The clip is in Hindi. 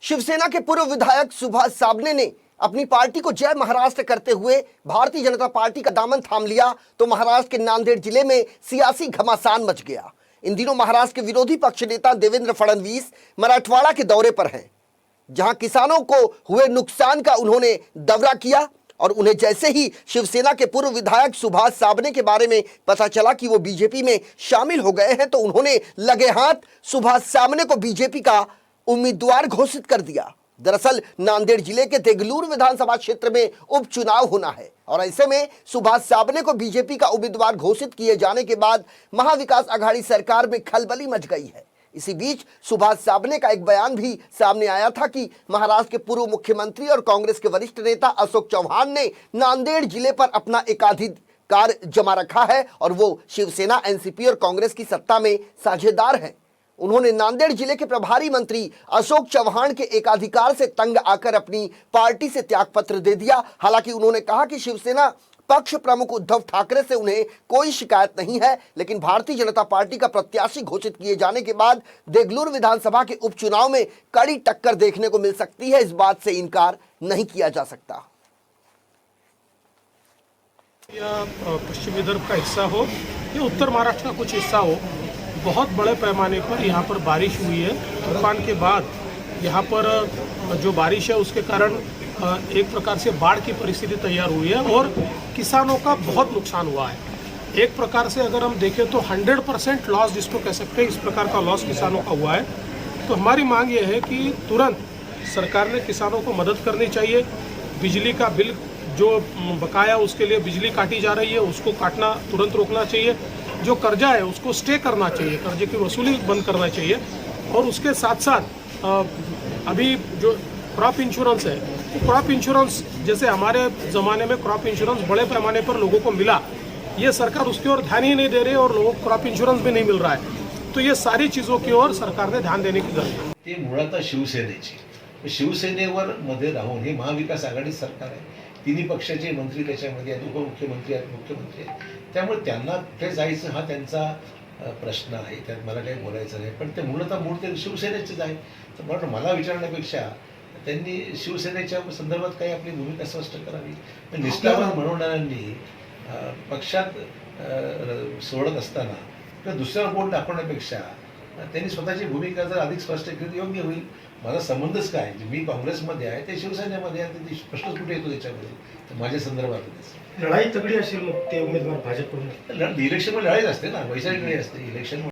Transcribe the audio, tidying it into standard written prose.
शिवसेना के पूर्व विधायक सुभाष साबणे ने अपनी पार्टी को जय महाराष्ट्र करते हुए भारतीय जनता पार्टी का दामन थाम लिया तो महाराष्ट्र के नांदेड़ जिले में सियासी घमासान मच गया। इन दिनों महाराष्ट्र के विरोधी पक्ष नेता देवेंद्र फडणवीस मराठवाड़ा के दौरे पर हैं, जहां किसानों को हुए नुकसान का उन्होंने दौरा किया और उन्हें जैसे ही शिवसेना के पूर्व विधायक सुभाष साबणे के बारे में पता चला कि वो बीजेपी में शामिल हो गए हैं तो उन्होंने लगे हाथ सुभाष साबणे को बीजेपी का उम्मीदवार घोषित कर दिया। दरअसल नांदेड़ जिले के देगलूर विधानसभा क्षेत्र में उपचुनाव होना है और ऐसे में सुभाष साबणे को बीजेपी का उम्मीदवार घोषित किए जाने के बाद महाविकास आघाड़ी सरकार में खलबली मच गई है। इसी बीच सुभाष साबणे का एक बयान भी सामने आया था कि महाराष्ट्र के पूर्व मुख्यमंत्री और कांग्रेस के वरिष्ठ नेता अशोक चौहान ने नांदेड़ जिले पर अपना एकाधिकार जमा रखा है और वो शिवसेना, एनसीपी और कांग्रेस की सत्ता में साझेदार हैं। उन्होंने नांदेड़ जिले के प्रभारी मंत्री अशोक चौहान के एकाधिकार से तंग आकर अपनी पार्टी से त्यागपत्र दे दिया। हालांकि उन्होंने कहा कि शिवसेना पक्ष प्रमुख उद्धव ठाकरे से उन्हें कोई शिकायत नहीं है, लेकिन भारतीय जनता पार्टी का प्रत्याशी घोषित किए जाने के बाद देगलूर विधानसभा के उपचुनाव में कड़ी टक्कर देखने को मिल सकती है। इस बात से इनकार नहीं किया जा सकता। या पश्चिम विदर्भ का हिस्सा हो या उत्तर महाराष्ट्र का कुछ हिस्सा हो, बहुत बड़े पैमाने पर यहाँ पर बारिश हुई है। तूफान के बाद यहाँ पर जो बारिश है उसके कारण एक प्रकार से बाढ़ की परिस्थिति तैयार हुई है और किसानों का बहुत नुकसान हुआ है। एक प्रकार से अगर हम देखें तो 100% लॉस जिसको कह सकते हैं, इस प्रकार का लॉस किसानों का हुआ है। तो हमारी मांग ये है कि तुरंत सरकार ने किसानों को मदद करनी चाहिए। बिजली का बिल जो बकाया उसके लिए बिजली काटी जा रही है उसको काटना तुरंत रोकना चाहिए। जो कर्जा है उसको स्टे करना चाहिए, कर्जे की वसूली बंद करना चाहिए। और उसके साथ साथ अभी जो क्रॉप इंश्योरेंस है, तो क्रॉप इंश्योरेंस जैसे हमारे ज़माने में क्रॉप इंश्योरेंस बड़े पैमाने पर लोगों को मिला, ये सरकार उसकी ओर ध्यान ही नहीं दे रही और लोगों को क्रॉप इंश्योरेंस भी नहीं मिल रहा है। तो ये सारी चीज़ों की ओर सरकार ने ध्यान देने की गरज है। ते मुळात शिवसेनेची शिवसेनेवर मध्ये राहून हे महाविकास आघाडी सरकार आहे। तिन्ही पक्षाचे मंत्री त्याच्यामध्ये आहेत, उपमुख्यमंत्री आहेत, मुख्यमंत्री आहेत। त्यामुळे त्यांना कुठे जायचं हा त्यांचा प्रश्न आहे, त्यात मला काही बोलायचं नाही। पण ते मूळ ते शिवसेनेचेच आहे। तर मला विचारण्यापेक्षा त्यांनी शिवसेनेच्या संदर्भात काही आपली भूमिका स्पष्ट करावी। निष्ठावान म्हणणाऱ्यांनी पक्षात सोडत असताना किंवा दुसऱ्यावर बोट दाखवण्यापेक्षा त्यांनी स्वतःची भूमिका जर अधिक स्पष्ट केली योग्य होईल। माझा संबंधच काय, मी काँग्रेसमध्ये आहे, ते शिवसेनेमध्ये आहे, ते प्रश्नच कुठे येतो त्याच्यामध्ये माझ्या संदर्भात। लढाई तगडी असेल मग ते उमेदवार भाजपकडून इलेक्शनमध्ये लढाईच असते ना, वैचारिक लढाई असते इलेक्शन।